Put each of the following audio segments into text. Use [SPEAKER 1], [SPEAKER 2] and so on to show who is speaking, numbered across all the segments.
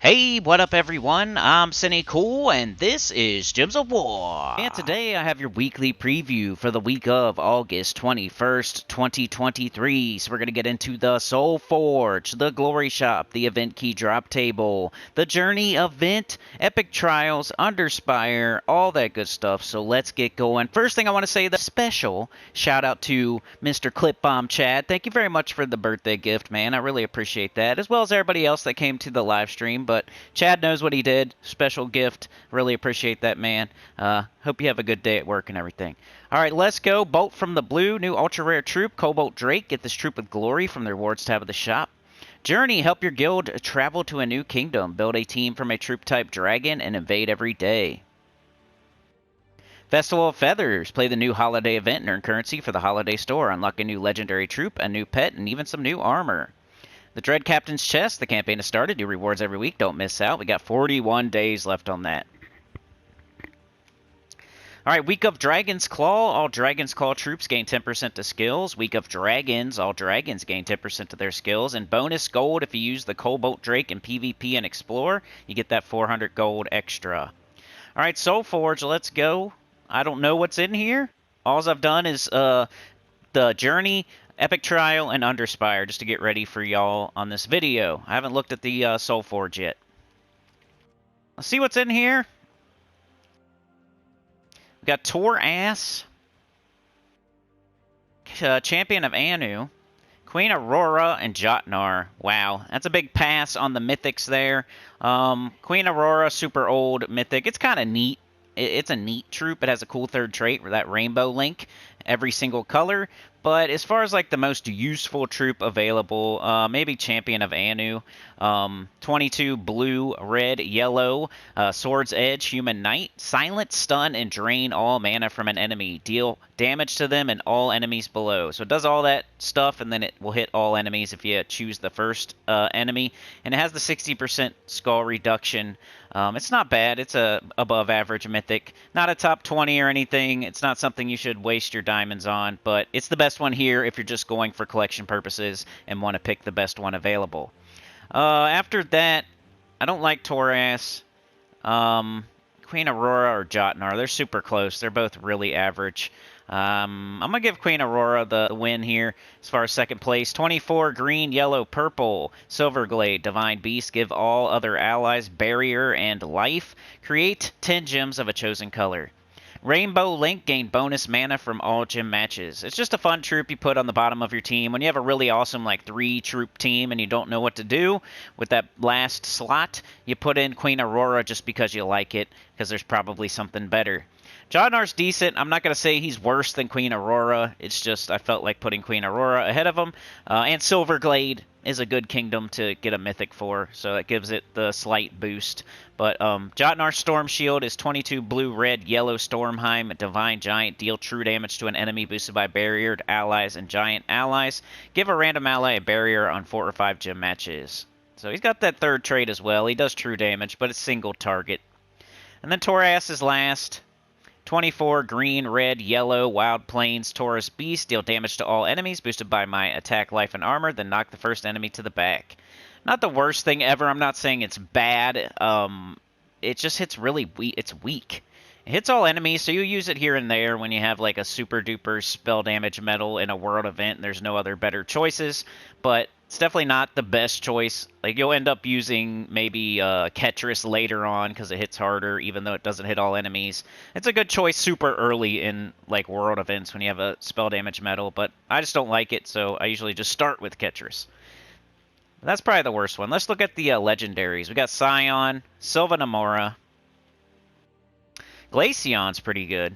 [SPEAKER 1] Hey, what up everyone? I'm Sinnycool, and this is Gems of War. And today I have your weekly preview for the week of August 21st, 2023. So we're going to get into the Soulforge, the Glory Shop, the Event Key Drop Table, the Journey Event, Epic Trials, Underspire, all that good stuff. So let's get going. First thing I want to say, the special shout out to Mr. Clipbomb Chad. Thank you very much for the birthday gift, man. I really appreciate that, as well as everybody else that came to the live stream. But Chad knows what he did. Special gift. Really appreciate that, man. Hope you have a good day at work and everything. All right, let's go. Bolt from the blue. New ultra rare troop, Cobalt Drake. Get this troop with glory from the rewards tab of the shop. Journey. Help your guild travel to a new kingdom. Build a team from a troop type dragon and invade every day. Festival of Feathers. Play the new holiday event and earn currency for the holiday store. Unlock a new legendary troop, a new pet, and even some new armor. The Dread Captain's Chest. The campaign has started. New rewards every week. Don't miss out. We got 41 days left on that. Alright, Week of Dragon's Claw. All Dragon's Claw troops gain 10% to skills. Week of Dragons. All dragons gain 10% to their skills. And bonus gold if you use the Cobalt Drake in PvP and Explore. You get that 400 gold extra. Alright, Soulforge. Let's go. I don't know what's in here. All I've done is the Journey, Epic Trial, and Underspire just to get ready for y'all on this video. I haven't looked at the Soulforge yet. Let's see what's in here. We got Ass, Champion of Anu, Queen Aurora, and Jotnar. Wow, that's a big pass on the mythics there. Queen Aurora, super old mythic. It's kind of neat. It's a neat troop. It has a cool third trait, that rainbow link, every single color. But as far as like the most useful troop available, maybe Champion of Anu. 22 blue, red, yellow, Sword's Edge, Human Knight. Silent, stun, and drain all mana from an enemy. Deal damage to them and all enemies below. So it does all that stuff, and then it will hit all enemies if you choose the first enemy. And it has the 60% skull reduction. It's not bad. It's a above average mythic. Not a top 20 or anything. It's not something you should waste your diamonds on, but it's the best one here if you're just going for collection purposes and want to pick the best one available. After that, I don't like Ass, Queen Aurora, or Jotnar. They're super close. They're both really average. I'm going to give Queen Aurora the win here as far as second place. 24 green, yellow, purple, Silverglade, Divine Beast. Give all other allies barrier and life. Create 10 gems of a chosen color. Rainbow Link. Gain bonus mana from all gym matches. It's just a fun troop you put on the bottom of your team. When you have a really awesome like 3-troop team and you don't know what to do with that last slot, you put in Queen Aurora just because you like it, because there's probably something better. Jotnar's decent. I'm not going to say he's worse than Queen Aurora. It's just I felt like putting Queen Aurora ahead of him. And Silverglade is a good kingdom to get a mythic for, so that gives it the slight boost. But Jotnar's Storm Shield is 22 blue, red, yellow, Stormheim, Divine Giant. Deal true damage to an enemy boosted by barriered allies and giant allies. Give a random ally a barrier on 4 or 5 gym matches. So he's got that third trait as well. He does true damage, but it's single target. And then Ass is last. 24 green, red, yellow, Wild Plains, Taurus Beast. Deal damage to all enemies, boosted by my attack, life, and armor. Then knock the first enemy to the back. Not the worst thing ever. I'm not saying it's bad. It just hits really weak. It's weak. It hits all enemies, so you use it here and there when you have like a super duper spell damage medal in a world event and there's no other better choices. But it's definitely not the best choice. Like, you'll end up using maybe Ketris later on because it hits harder, even though it doesn't hit all enemies. It's a good choice super early in like world events when you have a spell damage medal, but I just don't like it, so I usually just start with Ketris. That's probably the worst one. Let's look at the legendaries. We got Scion, Sylvanamora, Glaceon's pretty good,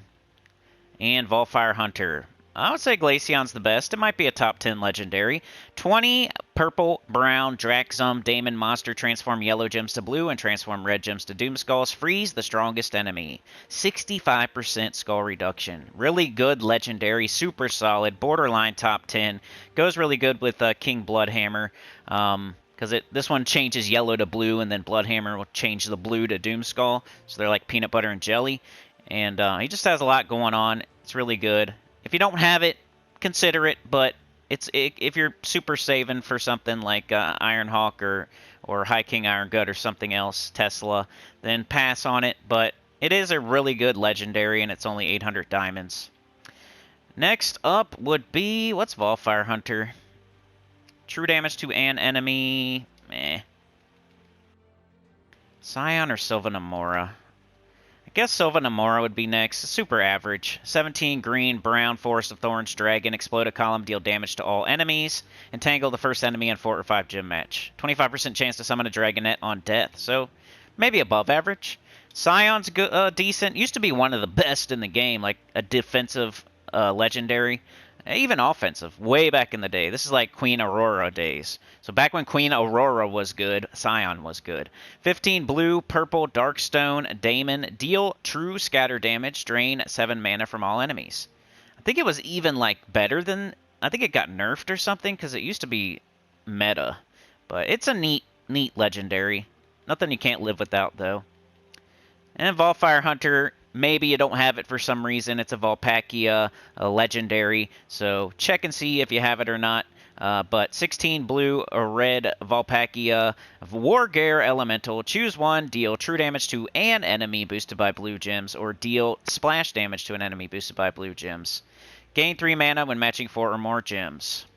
[SPEAKER 1] and Volfire Hunter. I would say Glaceon's the best. It might be a top 10 legendary. 20 purple, brown, Draxum, Daemon Monster. Transform yellow gems to blue and transform red gems to Doomskulls. Freeze the strongest enemy. 65% skull reduction. Really good legendary. Super solid. Borderline top 10. Goes really good with King Bloodhammer. Because this one changes yellow to blue, and then Bloodhammer will change the blue to Doomskull. So they're like peanut butter and jelly. And he just has a lot going on. It's really good. If you don't have it, consider it, but if you're super saving for something like Ironhawk or or High King Iron Gut or something else, Tesla, then pass on it. But it is a really good legendary, and it's only 800 diamonds. Next up would be, what's Volfire Hunter? True damage to an enemy, meh. Scion or Sylvanamora? I guess Sylvanamora would be next. Super average. 17 green, brown, Forest of Thorns, Dragon, explode a column, deal damage to all enemies, entangle the first enemy in 4 or 5 gym match. 25% chance to summon a Dragonette on death, so maybe above average. Scion's good, decent. Used to be one of the best in the game, like a defensive legendary. Even offensive, way back in the day. This is like Queen Aurora days. So back when Queen Aurora was good, Scion was good. 15 blue, purple, Darkstone, Daemon. Deal true scatter damage. Drain 7 mana from all enemies. I think it was even like better than... I think it got nerfed or something because it used to be meta. But it's a neat legendary. Nothing you can't live without, though. And Volfire Hunter... Maybe you don't have it for some reason. It's a Volpacchia, a legendary, so check and see if you have it or not. But 16 blue or red Volpacchia, Wargare Elemental. Choose one, deal true damage to an enemy boosted by blue gems, or deal splash damage to an enemy boosted by blue gems. Gain 3 mana when matching 4 or more gems.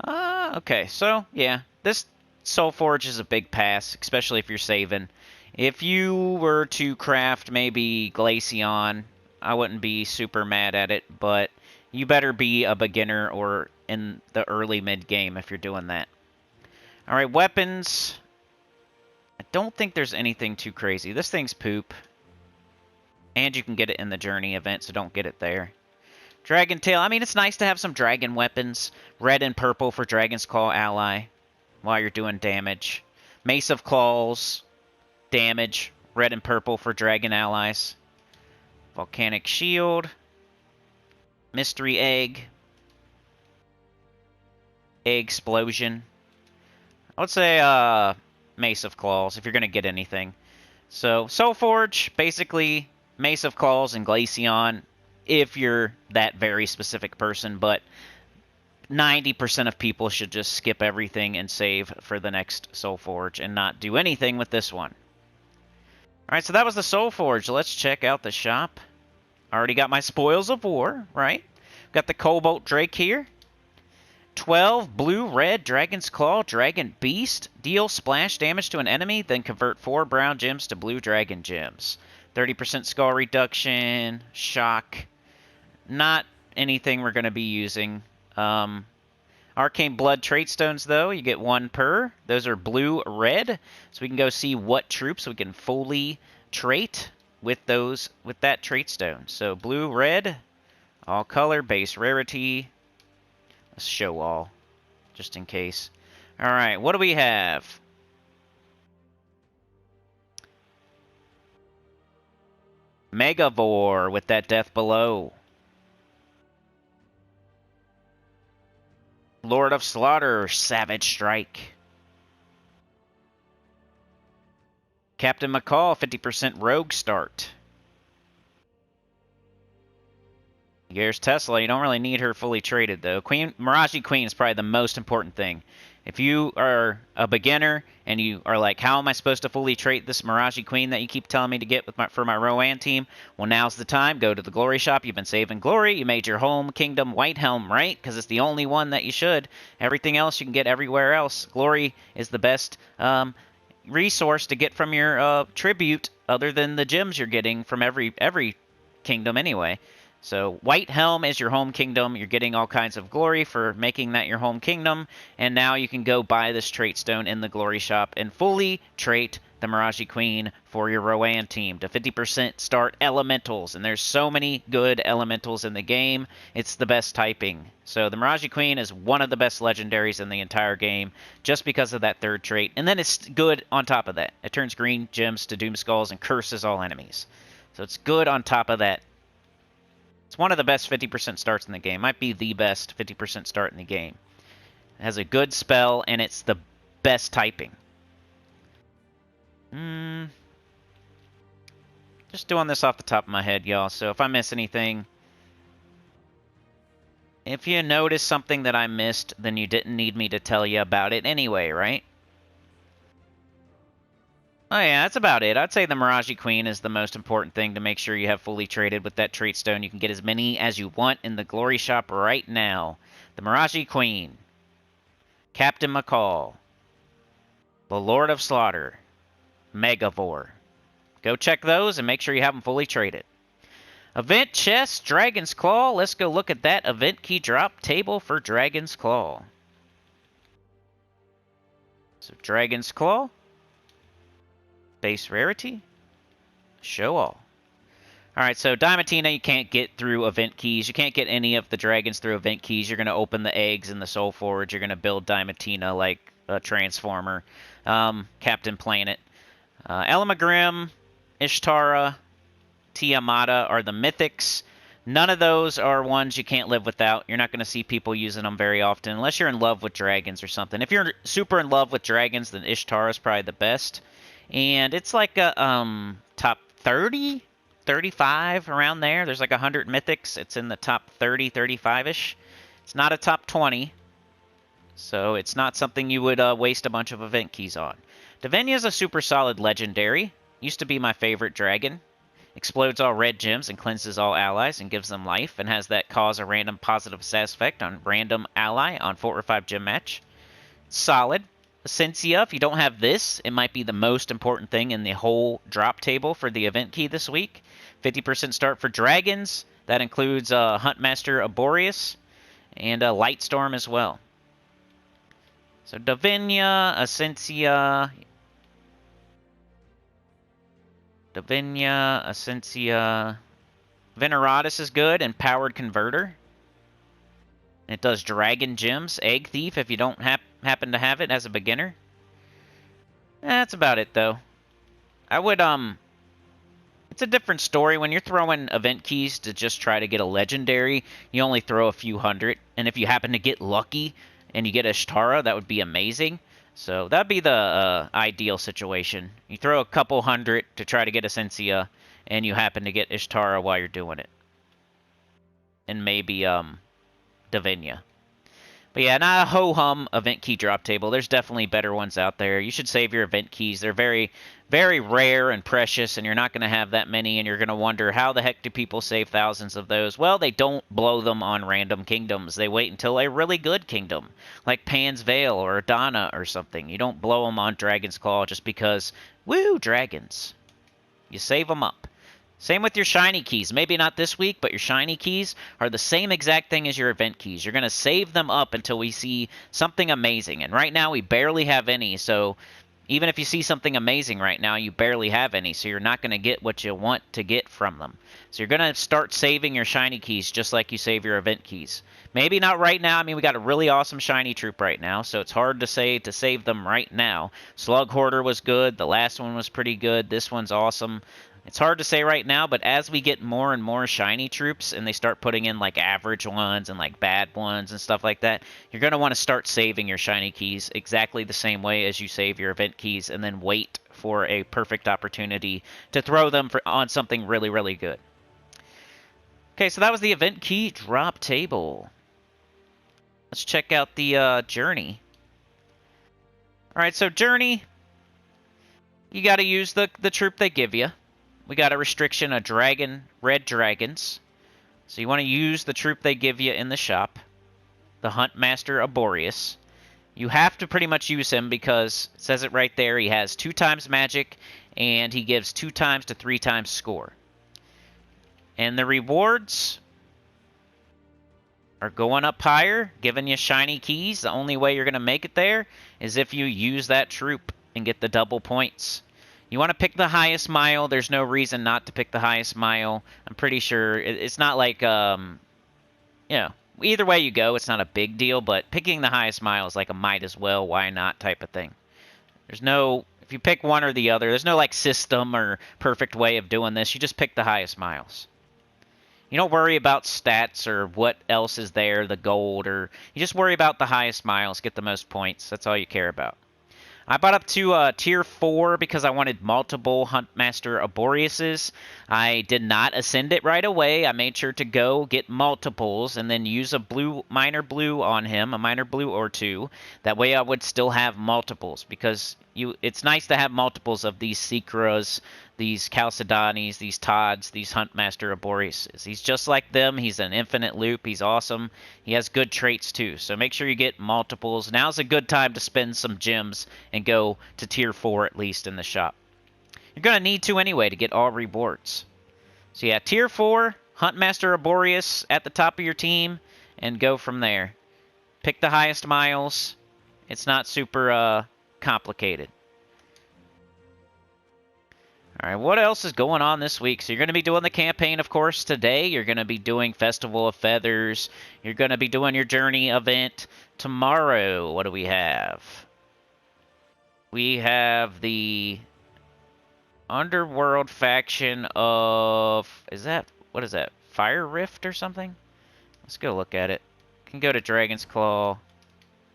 [SPEAKER 1] Okay, so yeah, this soulforge is a big pass, especially if you're saving. If you were to craft maybe Glaceon, I wouldn't be super mad at it, but you better be a beginner or in the early mid-game if you're doing that. Alright, weapons. I don't think there's anything too crazy. This thing's poop. And you can get it in the Journey event, so don't get it there. Dragon Tail. I mean, it's nice to have some dragon weapons. Red and purple for Dragon's Claw ally while you're doing damage. Mace of Claws. Damage, red and purple for dragon allies. Volcanic Shield. Mystery Egg. Explosion. I would say Mace of Claws if you're going to get anything. So, Soulforge, basically Mace of Claws and Glaceon if you're that very specific person, but 90% of people should just skip everything and save for the next Soulforge and not do anything with this one. Alright, so that was the Soulforge. Let's check out the shop. Already got my Spoils of War, right? Got the Cobalt Drake here. 12 blue-red Dragon's Claw, Dragon Beast. Deal splash damage to an enemy, then convert 4 brown gems to blue dragon gems. 30% skull reduction, shock. Not anything we're going to be using. Arcane Blood traitstones, though, you get 1 per. Those are blue-red, so we can go see what troops we can fully trait with that traitstone. So blue-red, all color, base rarity. Let's show all, just in case. All right, what do we have? Megavore with that Death Below. Lord of Slaughter, Savage Strike. Captain McCall, 50% Rogue Start. Here's Tesla. You don't really need her fully traded, though. Mirage Queen is probably the most important thing. If you are a beginner and you are like, how am I supposed to fully trait this Mirage Queen that you keep telling me to get for my Rowan team? Well, now's the time. Go to the Glory Shop. You've been saving Glory. You made your home kingdom White Helm, right? Because it's the only one that you should. Everything else you can get everywhere else. Glory is the best resource to get from your tribute other than the gems you're getting from every kingdom anyway. So White Helm is your home kingdom. You're getting all kinds of glory for making that your home kingdom. And now you can go buy this trait stone in the Glory Shop and fully trait the Mirage Queen for your Rowan team to 50% start elementals. And there's so many good elementals in the game. It's the best typing. So the Mirage Queen is one of the best legendaries in the entire game just because of that third trait. And then it's good on top of that. It turns green gems to Doom Skulls and curses all enemies. So it's good on top of that. It's one of the best 50% starts in the game. Might be the best 50% start in the game. It has a good spell, and it's the best typing. Just doing this off the top of my head, y'all. So if I miss anything, if you notice something that I missed, then you didn't need me to tell you about it anyway, right? Oh yeah, that's about it. I'd say the Mirage Queen is the most important thing to make sure you have fully traded with that trait stone. You can get as many as you want in the Glory Shop right now. The Mirage Queen, Captain McCall, the Lord of Slaughter, Megavore. Go check those and make sure you have them fully traded. Event chest, Dragon's Claw. Let's go look at that event key drop table for Dragon's Claw. So Dragon's Claw, base rarity, show all. Alright, so Diamantina you can't get through event keys. You can't get any of the dragons through event keys. You're going to open the eggs in the soulforge. You're going to build Diamantina like a transformer. Captain Planet. Elamagrim, Ishtara, Tiamata are the mythics. None of those are ones you can't live without. You're not going to see people using them very often, unless you're in love with dragons or something. If you're super in love with dragons, then Ishtara is probably the best. And it's like a top 30, 35, around there. There's like 100 mythics. It's in the top 30, 35-ish. It's not a top 20, so it's not something you would waste a bunch of event keys on. Davenia is a super solid legendary. Used to be my favorite dragon. Explodes all red gems and cleanses all allies and gives them life, and has that cause a random positive status effect on random ally on 4 or 5 gem match. Solid. Essentia, if you don't have this, it might be the most important thing in the whole drop table for the event key this week. 50% start for dragons. That includes Huntmaster Arboreus and Lightstorm as well. So Davenia, Essentia, Veneratus is good, and Powered Converter. It does Dragon Gems. Egg Thief if you don't happen to have it as a beginner. That's about it, though. I would, it's a different story. When you're throwing event keys to just try to get a legendary, you only throw a few hundred. And if you happen to get lucky and you get Ishtara, that would be amazing. So that'd be the ideal situation. You throw a couple hundred to try to get Essentia, and you happen to get Ishtara while you're doing it. And maybe Davenia. But yeah, not a ho-hum event key drop table. There's definitely better ones out there. You should save your event keys. They're very, very rare and precious, and you're not going to have that many, and you're going to wonder, how the heck do people save thousands of those? Well, they don't blow them on random kingdoms. They wait until a really good kingdom, like Pan's Veil or Adana or something. You don't blow them on Dragon's Claw just because, woo, dragons. You save them up. Same with your shiny keys. Maybe not this week, but your shiny keys are the same exact thing as your event keys. You're going to save them up until we see something amazing. And right now, we barely have any. So even if you see something amazing right now, you barely have any. So you're not going to get what you want to get from them. So you're going to start saving your shiny keys just like you save your event keys. Maybe not right now. I mean, we got a really awesome shiny troop right now, so it's hard to say to save them right now. Slug Hoarder was good. The last one was pretty good. This one's awesome. It's hard to say right now, but as we get more and more shiny troops and they start putting in like average ones and like bad ones and stuff like that, you're going to want to start saving your shiny keys exactly the same way as you save your event keys, and then wait for a perfect opportunity to throw them on something really, really good. Okay, so that was the event key drop table. Let's check out the journey. Alright, so journey, you got to use the troop they give you. We got a restriction of red dragons. So you want to use the troop they give you in the shop. The Huntmaster Arboreus. You have to pretty much use him because it says it right there. He has 2 times magic and he gives 2 times to 3 times score. And the rewards are going up higher, giving you shiny keys. The only way you're going to make it there is if you use that troop and get the double points. You want to pick the highest mile. There's no reason not to pick the highest mile. I'm pretty sure it's not like, you know, either way you go, it's not a big deal, but picking the highest mile is like a might as well, why not type of thing. There's no, if you pick one or the other, there's no like system or perfect way of doing this. You just pick the highest miles. You don't worry about stats or what else is there, the gold, or you just worry about the highest miles, get the most points. That's all you care about. I bought up to tier 4 because I wanted multiple Huntmaster Arboreuses. I did not ascend it right away. I made sure to go get multiples and then use a minor blue on him, a minor blue or two. That way I would still have multiples because it's nice to have multiples of these Secras, these Chalcedonis, these Tods, these Huntmaster Arboreuses. He's just like them. He's an infinite loop. He's awesome. He has good traits too. So make sure you get multiples. Now's a good time to spend some gems and go to tier 4 at least in the shop. You're going to need to anyway to get all rewards. So yeah, tier 4, Huntmaster Arboreus at the top of your team, and go from there. Pick the highest miles. It's not super complicated. Alright, what else is going on this week? So you're going to be doing the campaign, of course, today. You're going to be doing Festival of Feathers. You're going to be doing your Journey event. Tomorrow, what do we have? We have the Underworld faction of... what is that? Fire Rift or something? Let's go look at it. Can go to Dragon's Claw.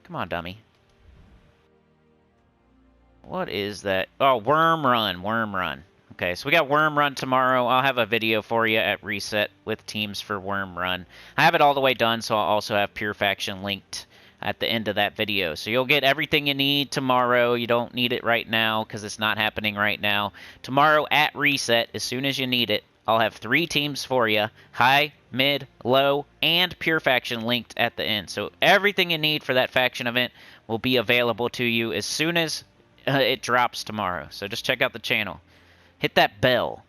[SPEAKER 1] Come on, dummy. What is that? Oh, Worm Run. Worm Run. Okay, so we got Worm Run tomorrow. I'll have a video for you at Reset with teams for Worm Run. I have it all the way done, so I'll also have Pure Faction linked at the end of that video. So you'll get everything you need tomorrow. You don't need it right now because it's not happening right now. Tomorrow at Reset, as soon as you need it, I'll have 3 teams for you. High, mid, low, and Pure Faction linked at the end. So everything you need for that faction event will be available to you as soon as it drops tomorrow. So just check out the channel. Hit that bell.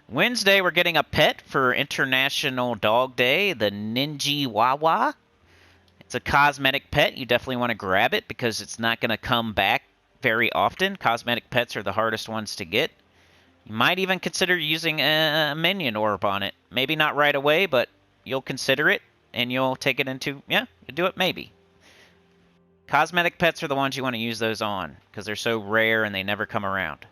[SPEAKER 1] Wednesday, we're getting a pet for International Dog Day, the Ninji Wawa. It's a cosmetic pet. You definitely want to grab it because it's not going to come back very often. Cosmetic pets are the hardest ones to get. You might even consider using a minion orb on it. Maybe not right away, but you'll consider it, and you'll take it into... yeah, you'll do it maybe. Cosmetic pets are the ones you want to use those on, because they're so rare and they never come around.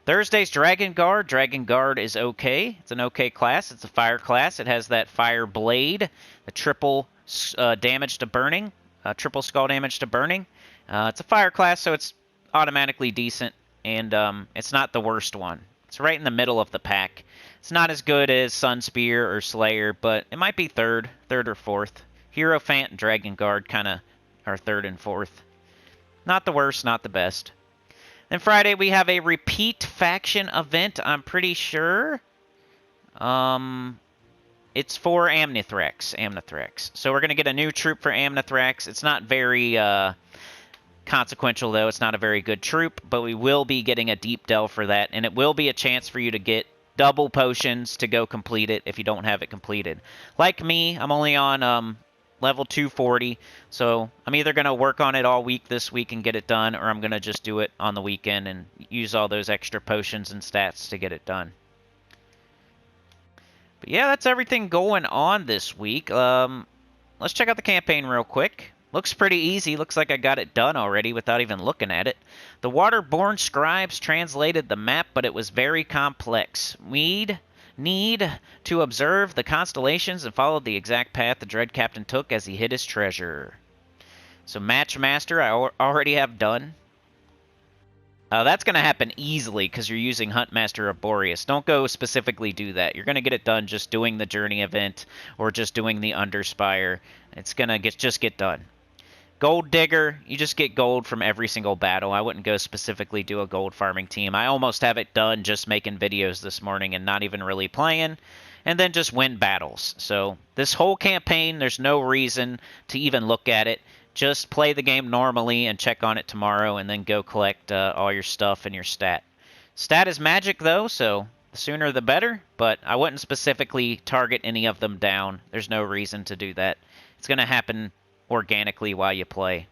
[SPEAKER 1] Thursday's Dragon Guard. Dragon Guard is okay. It's an okay class. It's a fire class. It has that fire blade, the triple damage to burning, triple skull damage to burning. It's a fire class, so it's automatically decent, and it's not the worst one. It's right in the middle of the pack. It's not as good as Sun Spear or Slayer, but it might be third or fourth. Hierophant and Dragon Guard kind of are third and fourth. Not the worst, not the best. Then Friday we have a repeat faction event, I'm pretty sure. It's for Amnithrax. So we're going to get a new troop for Amnithrax. It's not very consequential, though. It's not a very good troop, but we will be getting a deep delve for that, and it will be a chance for you to get double potions to go complete it if you don't have it completed. Like me, I'm only on level 240, so I'm either going to work on it all week this week and get it done, or I'm going to just do it on the weekend and use all those extra potions and stats to get it done. But yeah, that's everything going on this week. Let's check out the campaign real quick. Looks pretty easy. Looks like I got it done already without even looking at it. The Waterborne Scribes translated the map, but it was very complex. We'd need to observe the constellations and follow the exact path the Dread Captain took as he hid his treasure. So Matchmaster I already have done. That's going to happen easily because you're using Huntmaster Arboreus. Don't go specifically do that. You're going to get it done just doing the Journey event or just doing the Underspire. It's going to just get done. Gold Digger, you just get gold from every single battle. I wouldn't go specifically do a gold farming team. I almost have it done just making videos this morning and not even really playing, and then just win battles. So this whole campaign, there's no reason to even look at it. Just play the game normally and check on it tomorrow, and then go collect all your stuff and your stat. Stat is magic, though, so the sooner the better, but I wouldn't specifically target any of them down. There's no reason to do that. It's going to happen organically while you play.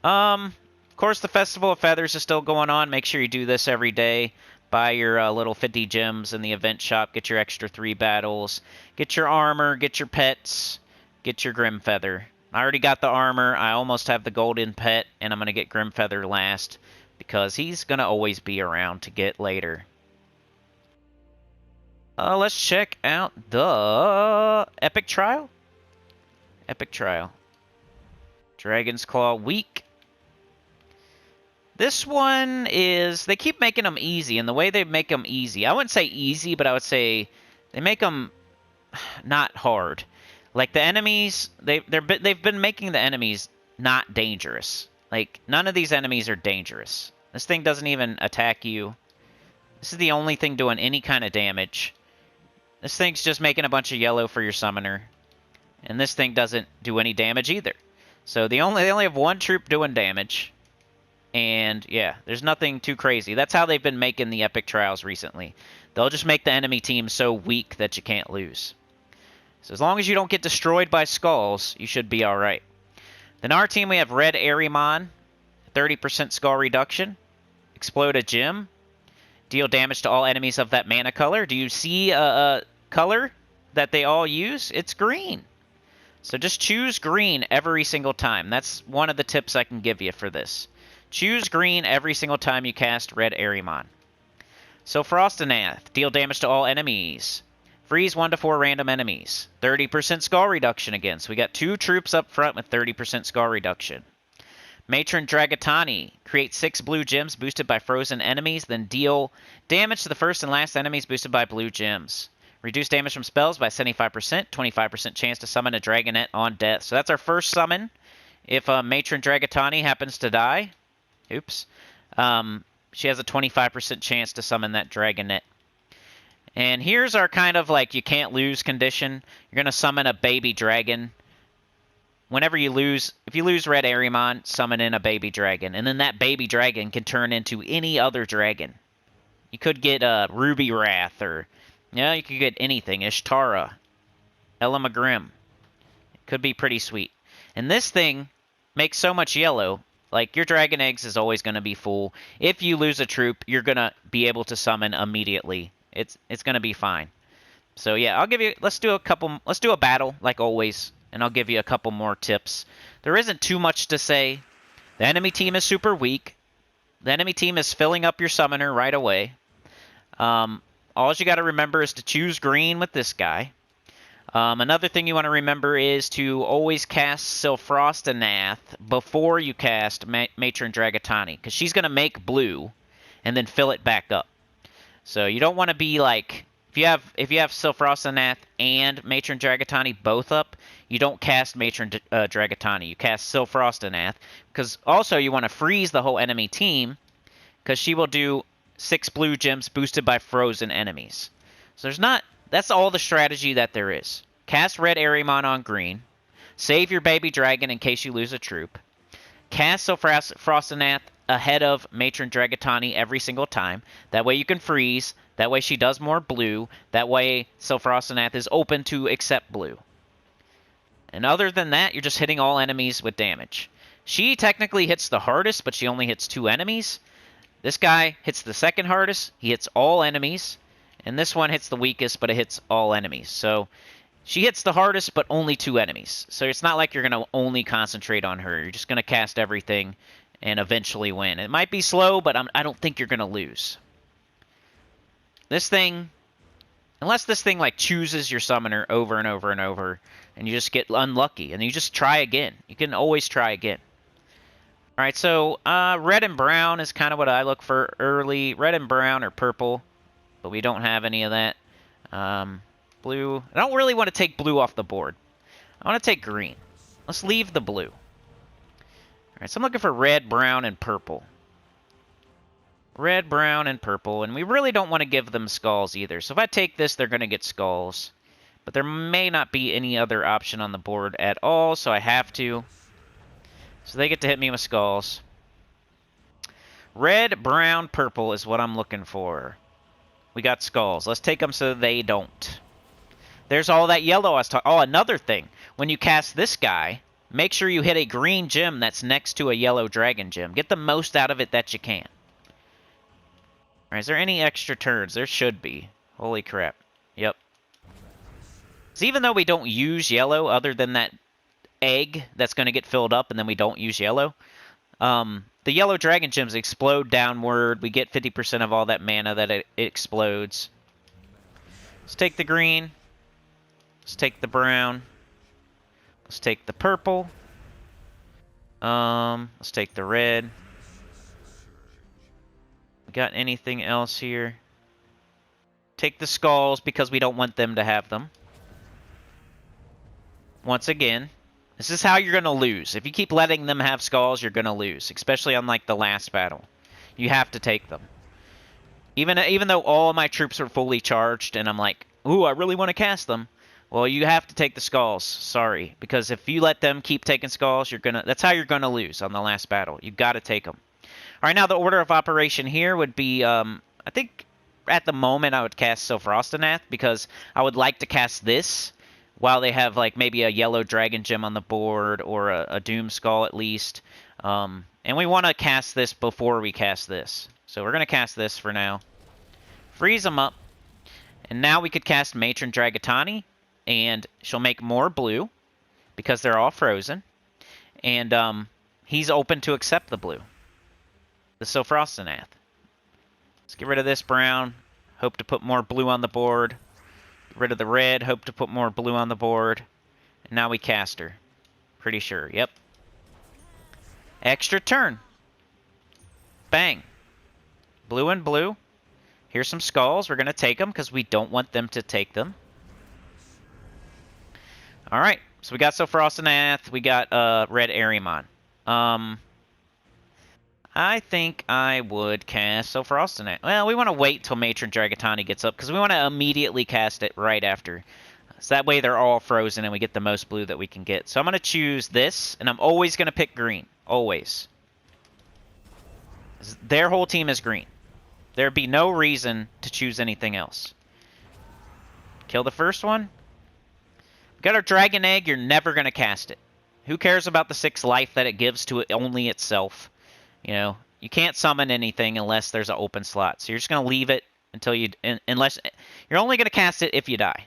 [SPEAKER 1] Of course, the Festival of Feathers is still going on. Make sure you do this every day. Buy your little 50 gems in the event shop. Get your extra 3 battles. Get your armor. Get your pets. Get your Grim Feather. I already got the armor. I almost have the golden pet, and I'm going to get Grim Feather last because he's going to always be around to get later. Let's check out the Epic Trial. Epic Trial. Dragon's Claw week. This one is... They keep making them easy, and the way they make them easy... I wouldn't say easy, but I would say they make them not hard. Like, the enemies... They've been making the enemies not dangerous. Like, none of these enemies are dangerous. This thing doesn't even attack you. This is the only thing doing any kind of damage. This thing's just making a bunch of yellow for your summoner. And this thing doesn't do any damage either. So they only have one troop doing damage. And yeah, there's nothing too crazy. That's how they've been making the epic trials recently. They'll just make the enemy team so weak that you can't lose. So as long as you don't get destroyed by skulls, you should be alright. Then our team, we have Red Arimon, 30% skull reduction. Explode a gem. Deal damage to all enemies of that mana color. Do you see a color that they all use? It's green. So just choose green every single time. That's one of the tips I can give you for this. Choose green every single time you cast Red Arimon. So Frostanath. Deal damage to all enemies. Freeze 1 to 4 random enemies. 30% skull reduction again. So we got 2 troops up front with 30% skull reduction. Matron Dragatani. Create 6 blue gems boosted by frozen enemies, then deal damage to the first and last enemies boosted by blue gems. Reduce damage from spells by 75%, 25% chance to summon a Dragonette on death. So that's our first summon. If Matron Dragatani happens to die, oops, she has a 25% chance to summon that Dragonette. And here's our kind of like you can't lose condition. You're going to summon a baby dragon. Whenever you lose, if you lose Red Arimon, summon in a baby dragon. And then that baby dragon can turn into any other dragon. You could get Ruby Wrath, or yeah, you could get anything. Ishtara, Ella Magrim. It could be pretty sweet. And this thing makes so much yellow. Like, your Dragon Eggs is always going to be full. If you lose a troop, you're going to be able to summon immediately. It's going to be fine. So yeah, I'll give you, let's do a battle like always, and I'll give you a couple more tips. There isn't too much to say. The enemy team is super weak. The enemy team is filling up your summoner right away. All you got to remember is to choose green with this guy. Another thing you want to remember is to always cast Frostanath before you cast Matron Dragatani, because she's going to make blue and then fill it back up. So you don't want to be like, if you have Frostanath and Matron Dragatani both up, you don't cast Matron Dragatani. You cast Frostanath, because also you want to freeze the whole enemy team, because she will do 6 blue gems boosted by frozen enemies. So that's all the strategy that there is. Cast Red Arimon on green. Save your baby dragon in case you lose a troop. Cast Frostanath ahead of Matron Dragatani every single time. That way you can freeze. That way she does more blue. That way Frostanath is open to accept blue. And other than that, you're just hitting all enemies with damage. She technically hits the hardest, but she only hits 2 enemies. This guy hits the second hardest. He hits all enemies. And this one hits the weakest, but it hits all enemies. So she hits the hardest, but only 2 enemies. So it's not like you're going to only concentrate on her. You're just going to cast everything and eventually win. It might be slow, but I don't think you're going to lose. This thing, unless this thing like chooses your summoner over and over and over, and you just get unlucky, and you just try again. You can always try again. Alright, so red and brown is kind of what I look for early. Red and brown or purple, but we don't have any of that. Blue. I don't really want to take blue off the board. I want to take green. Let's leave the blue. Alright, so I'm looking for red, brown, and purple. Red, brown, and purple. And we really don't want to give them skulls either. So if I take this, they're going to get skulls. But there may not be any other option on the board at all, so I have to. So they get to hit me with skulls. Red, brown, purple is what I'm looking for. We got skulls. Let's take them so they don't. There's all that yellow I was talking. Oh, another thing. When you cast this guy, make sure you hit a green gem that's next to a yellow dragon gem. Get the most out of it that you can. Alright, is there any extra turns? There should be. Holy crap. Yep. So even though we don't use yellow, other than that egg that's going to get filled up, and then we don't use yellow, the yellow dragon gems explode downward. We get 50% of all that mana that it explodes. Let's take the green. Let's take the brown. Let's take the purple. Let's take the red. Got anything else here? Take the skulls because we don't want them to have them. Once again, this is how you're going to lose. If you keep letting them have skulls, you're going to lose, especially on like the last battle. You have to take them. Even though all my troops are fully charged and I'm like, ooh, I really want to cast them. Well, you have to take the skulls. Sorry, because if you let them keep taking skulls, that's how you're going to lose on the last battle. You got to take them. All right, now the order of operation here would be, I think at the moment I would cast Soulforge because I would like to cast this while they have like maybe a yellow dragon gem on the board or a doom skull at least. And we want to cast this before we cast this. So we're going to cast this for now. Freeze them up. And now we could cast Matron Dragatani. And she'll make more blue. Because they're all frozen. And he's open to accept the blue. The Soulforge. Let's get rid of this brown. Hope to put more blue on the board. Get rid of the red. Hope to put more blue on the board. And now we cast her. Pretty sure. Yep. Extra turn. Bang. Blue and blue. Here's some skulls. We're going to take them because we don't want them to take them. Alright. So we got Soulforge. We got Red Arimon. I think I would cast Soulforge. Well, we want to wait till Matron Dragatani gets up because we want to immediately cast it right after. So that way they're all frozen and we get the most blue that we can get. So I'm going to choose this, and I'm always going to pick green. Always. Their whole team is green. There'd be no reason to choose anything else. Kill the first one. Got our Dragon Egg, you're never going to cast it. Who cares about the 6 life that it gives to it only itself? You know, you can't summon anything unless there's an open slot. So you're just going to leave it until you... unless you're only going to cast it if you die.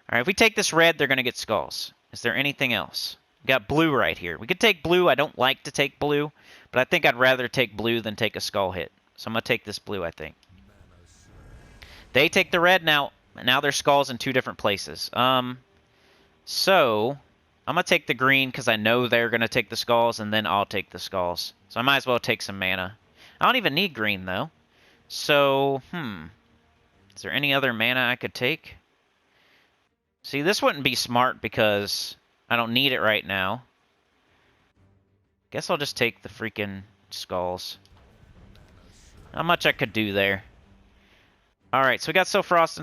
[SPEAKER 1] Alright, if we take this red, they're going to get skulls. Is there anything else? We got blue right here. We could take blue. I don't like to take blue, but I think I'd rather take blue than take a skull hit. So I'm going to take this blue, I think. They take the red now. Now there's skulls in 2 different places. So I'm going to take the green because I know they're going to take the skulls, and then I'll take the skulls. So I might as well take some mana. I don't even need green, though. So, is there any other mana I could take? See, this wouldn't be smart because I don't need it right now. Guess I'll just take the freaking skulls. Not much I could do there. Alright, so we got Soulforge.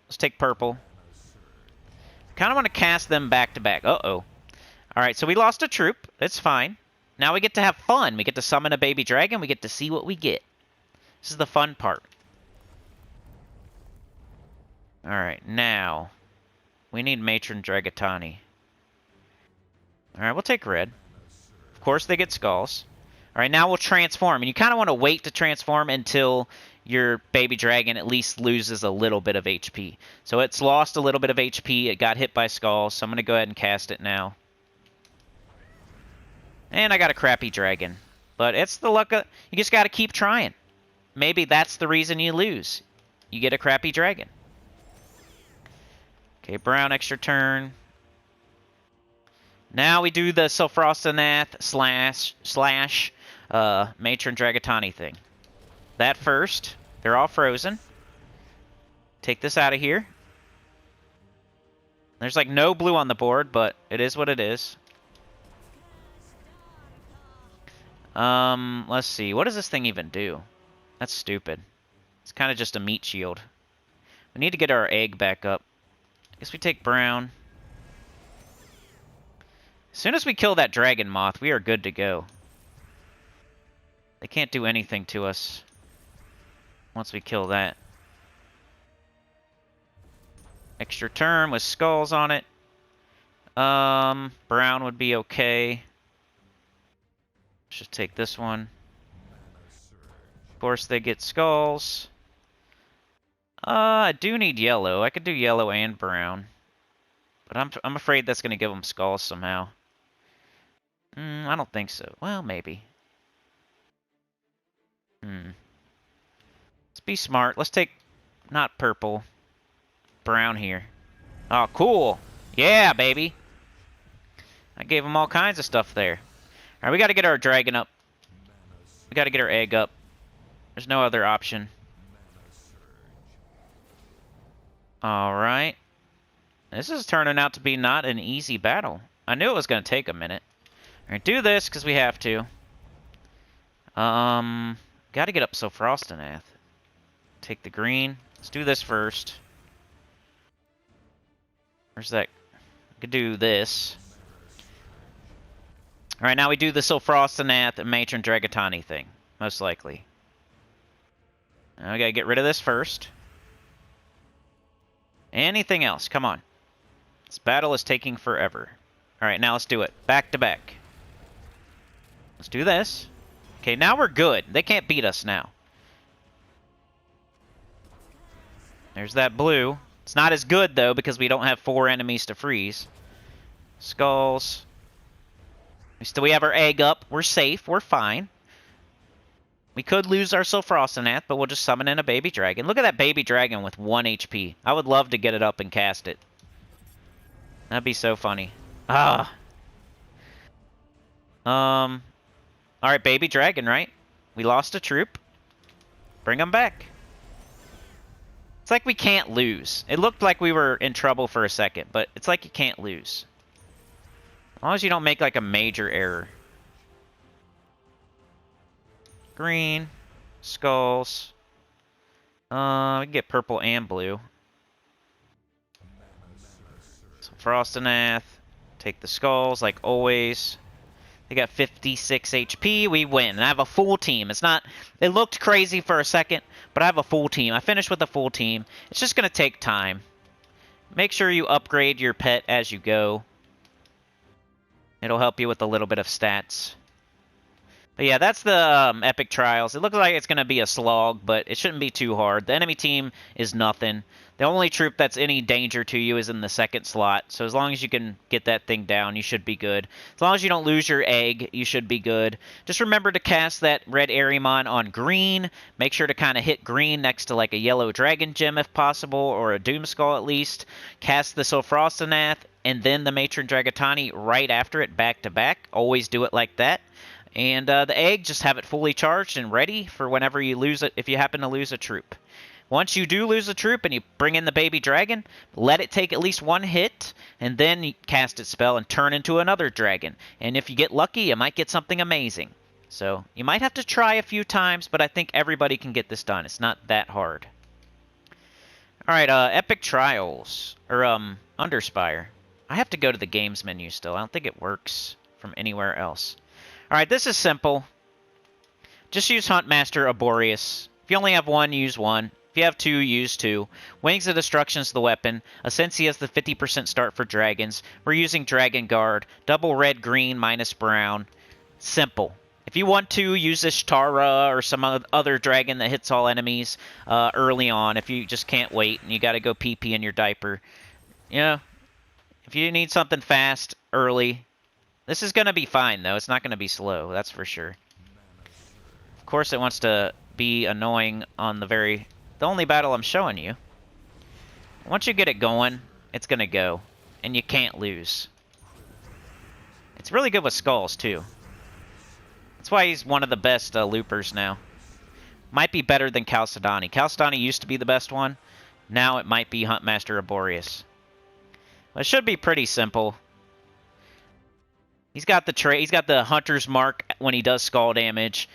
[SPEAKER 1] Let's take purple. Kind of want to cast them back to back. Uh-oh. Alright, so we lost a troop. That's fine. Now we get to have fun. We get to summon a baby dragon. We get to see what we get. This is the fun part. Alright, now we need Matron Dragatani. Alright, we'll take red. Of course they get skulls. Alright, now we'll transform. And you kind of want to wait to transform until your baby dragon at least loses a little bit of HP. So it's lost a little bit of HP. It got hit by skulls. So I'm going to go ahead and cast it now. And I got a crappy dragon. But it's the luck of... You just got to keep trying. Maybe that's the reason you lose. You get a crappy dragon. Okay, brown extra turn. Now we do the Soulforge slash Matron Dragatani thing. That first. They're all frozen. Take this out of here. There's like no blue on the board, but it is what it is. Let's see. What does this thing even do? That's stupid. It's kind of just a meat shield. We need to get our egg back up. I guess we take brown. As soon as we kill that dragon moth, we are good to go. They can't do anything to us once we kill that. Extra turn with skulls on it. Brown would be okay. Should take this one. Of course, they get skulls. I do need yellow. I could do yellow and brown. But I'm afraid that's going to give them skulls somehow. I don't think so. Well, maybe. Let's be smart. Let's take, not purple, brown here. Oh, cool. Yeah, baby. I gave them all kinds of stuff there. All right, we got to get our dragon up. We gotta get our egg up. There's no other option. Alright. This is turning out to be not an easy battle. I knew it was gonna take a minute. Alright, do this, because we have to. Gotta get up Soulforge. Take the green. Let's do this first. Where's that? We could do this. Alright, now we do the Soulforge and Matron Dragatani thing. Most likely. Now we gotta get rid of this first. Anything else? Come on. This battle is taking forever. Alright, now let's do it. Back to back. Let's do this. Okay, now we're good. They can't beat us now. There's that blue. It's not as good, though, because we don't have 4 enemies to freeze. Skulls. We have our egg up. We're safe. We're fine. We could lose our Soulforge, but we'll just summon in a baby dragon. Look at that baby dragon with 1 HP. I would love to get it up and cast it. That'd be so funny. Ah. Alright, baby dragon, right? We lost a troop. Bring them back. It's like we can't lose. It looked like we were in trouble for a second, but it's like you can't lose. As long as you don't make like a major error. Green. Skulls. We can get purple and blue. So Frostanath. Take the skulls like always. They got 56 HP. We win. And I have a full team. It's not... It looked crazy for a second, but I have a full team. I finished with a full team. It's just going to take time. Make sure you upgrade your pet as you go. It'll help you with a little bit of stats. But yeah, that's the Epic Trials. It looks like it's going to be a slog, but it shouldn't be too hard. The enemy team is nothing. The only troop that's any danger to you is in the second slot. So as long as you can get that thing down, you should be good. As long as you don't lose your egg, you should be good. Just remember to cast that red Arimon on green. Make sure to kind of hit green next to like a yellow dragon gem if possible, or a Doomskull at least. Cast the Soulforge and then the Matron Dragatani right after it, back to back. Always do it like that. And the egg, just have it fully charged and ready for whenever you lose it, if you happen to lose a troop. Once you do lose a troop and you bring in the baby dragon, let it take at least 1 hit, and then you cast its spell and turn into another dragon. And if you get lucky, you might get something amazing. So you might have to try a few times, but I think everybody can get this done. It's not that hard. Alright, Epic Trials, or Underspire. I have to go to the games menu still. I don't think it works from anywhere else. Alright, this is simple. Just use Huntmaster Arboreus. If you only have 1, use 1. If you have 2, use 2. Wings of Destruction is the weapon. Essentia is the 50% start for dragons. We're using Dragon Guard. Double red, green, minus brown. Simple. If you want to, use Ishtara or some other dragon that hits all enemies early on. If you just can't wait and you got to go peepee in your diaper. You know, if you need something fast, early... This is going to be fine, though. It's not going to be slow, that's for sure. Of course it wants to be annoying on the only battle I'm showing you. Once you get it going, it's going to go. And you can't lose. It's really good with skulls, too. That's why he's one of the best loopers now. Might be better than Chalcedony. Chalcedony used to be the best one. Now it might be Huntmaster Arboreus. But it should be pretty simple. He's got the Hunter's Mark when he does skull damage.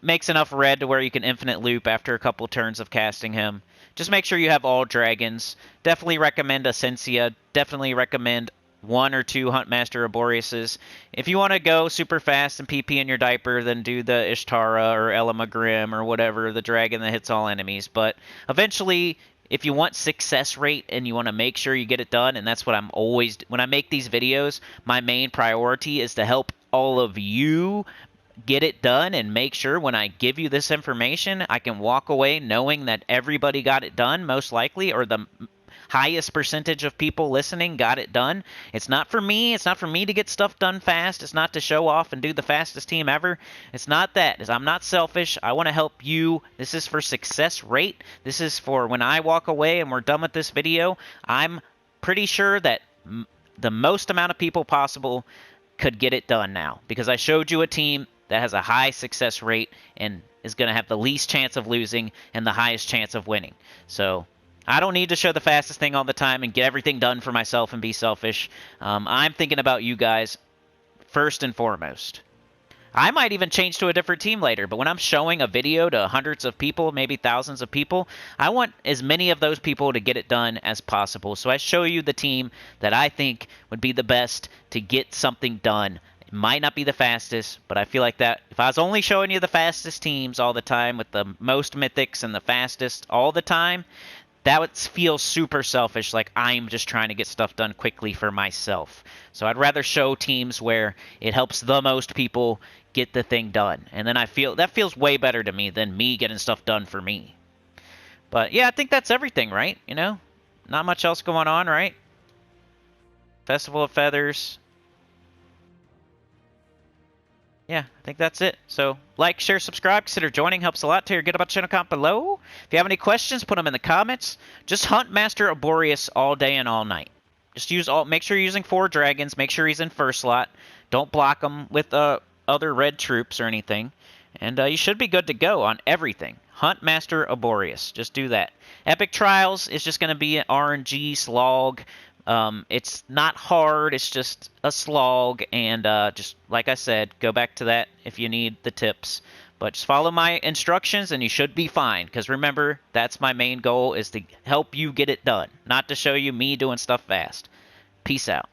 [SPEAKER 1] Makes enough red to where you can infinite loop after a couple turns of casting him. Just make sure you have all dragons. Definitely recommend Essentia. Definitely recommend 1 or 2 Huntmaster Arboreuses. If you want to go super fast and PP in your diaper, then do the Ishtara or Elamagrim or whatever, the dragon that hits all enemies. But eventually... If you want success rate and you want to make sure you get it done, and that's what I'm always... When I make these videos, my main priority is to help all of you get it done and make sure when I give you this information, I can walk away knowing that everybody got it done, most likely, or the highest percentage of people listening got it done. It's not for me. It's not for me to get stuff done fast. It's not to show off and do the fastest team ever. It's not that. I'm not selfish. I want to help you. This is for success rate. This is for when I walk away and we're done with this video. I'm pretty sure that the most amount of people possible could get it done now, because I showed you a team that has a high success rate and is going to have the least chance of losing and the highest chance of winning. So I don't need to show the fastest thing all the time and get everything done for myself and be selfish. I'm thinking about you guys first and foremost. I might even change to a different team later, but when I'm showing a video to hundreds of people, maybe thousands of people, I want as many of those people to get it done as possible. So I show you the team that I think would be the best to get something done. It might not be the fastest, but I feel like that if I was only showing you the fastest teams all the time with the most mythics and the fastest all the time, that would feel super selfish, like I'm just trying to get stuff done quickly for myself. So I'd rather show teams where it helps the most people get the thing done. And then I feel that feels way better to me than me getting stuff done for me. But yeah, I think that's everything, right? You know, not much else going on, right? Festival of Feathers. Yeah, I think that's it. So, like, share, subscribe, consider joining. Helps a lot. Get about channel comment below. If you have any questions, put them in the comments. Just hunt Master Arboreus all day and all night. Just use all. Make sure you're using 4 dragons. Make sure he's in first slot. Don't block him with other red troops or anything. And you should be good to go on everything. Hunt Master Arboreus. Just do that. Epic Trials is just going to be an RNG slog. It's not hard, it's just a slog, and just like I said, go back to that if you need the tips. But just follow my instructions and you should be fine, because remember, that's my main goal, is to help you get it done, not to show you me doing stuff fast. Peace out.